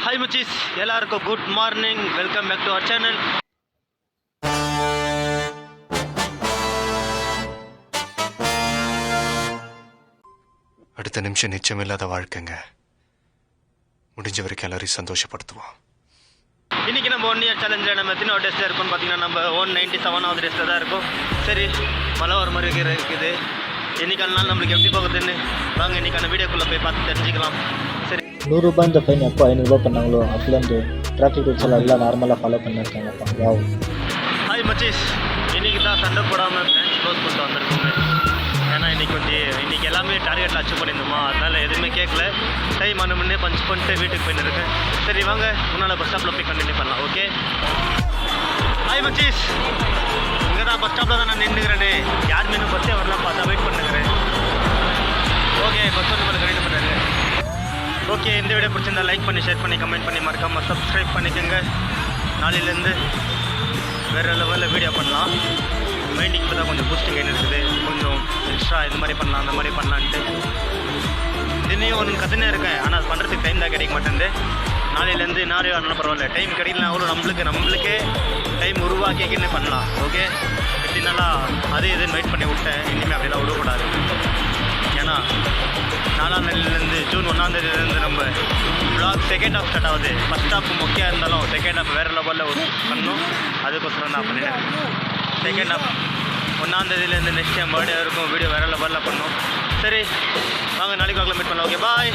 Hi மச்சீஸ், எல்லாருக்கும் good morning. Welcome back to our channel. அடுத்த நிமிஷம் நிச்சயமில்லாத வாழ்க்கைங்க. முடிஞ்ச வரைக்கும் எல்லாரையும் சந்தோஷப்படுத்துவோம். இன்றைக்கி நம்ம 1 இயர் சேலஞ்சில் நம்ம எத்தனை டெஸ்ட்டில் இருக்கோம்னு பார்த்தீங்கன்னா நம்ம 197வது டெஸ்ட்டில் தான் இருக்கும். சரி, மழை வர மாதிரி இருக்குது. இன்றைக்கான நாள் நம்மளுக்கு எப்படி போகுதுன்னு வாங்க இன்றைக்கான வீடியோக்குள்ளே போய் பார்த்து தெரிஞ்சுக்கலாம். சரி, 100 ரூபாய் இந்த ஃபைன் எப்போ 500 ரூபா பண்ணாங்களோ அப்போலேருந்து டிராஃபிக் ரூல்ஸ் எல்லாம் நார்மலாக ஃபாலோ பண்ணியிருக்காங்கப்பா. வாவ். ஹாய் மச்சீஸ், இன்றைக்கி தான் சண்டை போடாமல் பிரான்ச் க்ளோஸ் பண்ணிட்டு வந்திருக்கோங்க. ஏன்னா இன்றைக்கி எல்லாமே டார்கெட்டில் அச்சீவ் பண்ணியிருந்தோமா, அதனால் எதுவுமே கேட்கல. டைம் ஆன முன்னே பஞ்ச் பண்ணிட்டு வீட்டுக்கு போயின்னு இருக்கேன். சரி வாங்க, முன்னால் பஸ் ஸ்டாப்பில் போய் கண்டினியூ பண்ணலாம். ஓகே. ஹாய் மச்சீஸ், இங்கே தான் பஸ் ஸ்டாப்பில் தான் நான் நின்றுக்கிறேன்னு. யாருமே இன்னும் பஸ்ஸே வரலாம், பார்த்தா வெயிட் பண்ணுறேன். ஓகே, பஸ் வந்து நம்மளுக்கு கண்டினியூ பண்ணுறாரு. ஓகே, இந்த வீடியோ பிடிச்சிருந்தா லைக் பண்ணி, ஷேர் பண்ணி, கமெண்ட் பண்ணி, மறக்காமல் சப்ஸ்கிரைப் பண்ணிக்கோங்க. நாளையிலேருந்து வேறு லெவலில் வீடியோ பண்ணலாம். மைண்டிங் இப்போ தான் கொஞ்சம் பூஸ்டிங் இருக்குது. கொஞ்சம் எக்ஸ்ட்ரா இது மாதிரி பண்ணலாம், அந்த மாதிரி பண்ணலான்ட்டு தினையும் ஒன்று கற்றுனே இருக்கேன். ஆனால் அது பண்ணுறதுக்கு டைம் தான் கிடைக்க மாட்டேங்குது. நாளையிலேருந்து நாளையோ ஆனாலும் பரவாயில்ல, டைம் கிடைக்கலனா அவ்வளோ நம்மளுக்கே டைம் உருவாக்கிக்கின்னு பண்ணலாம். ஓகே, எப்படின்னால அது இதுன்னு வெயிட் பண்ணி விட்டேன். இனிமேல் அப்படிலாம் விடக்கூடாது. ஏன்னா 4ஆம் தேதியிலேருந்து ஜூன் 1ஆம் தேதியிலேருந்து நம்ம வ்ளாக் செகண்ட் ஹாஃப் ஸ்டார்ட் ஆகுது. ஃபஸ்ட் ஹாஃப் முக்கியம் இருந்தாலும் செகண்ட் ஹாஃப் வேறு லெவலில் பண்ணணும். அதுக்கோசரம் தான் பண்ணிட்டேன். செகண்ட் ஹாஃப் 1ஆம் தேதியிலேருந்து நெக்ஸ்ட் டைம் பர்த்டே இருக்கும். வீடியோ வேறு லெவலில் பண்ணணும். சரி வாங்க, நாளைக்கு வாக்கில் மீட் பண்ணலாம். ஓகே, பாய்.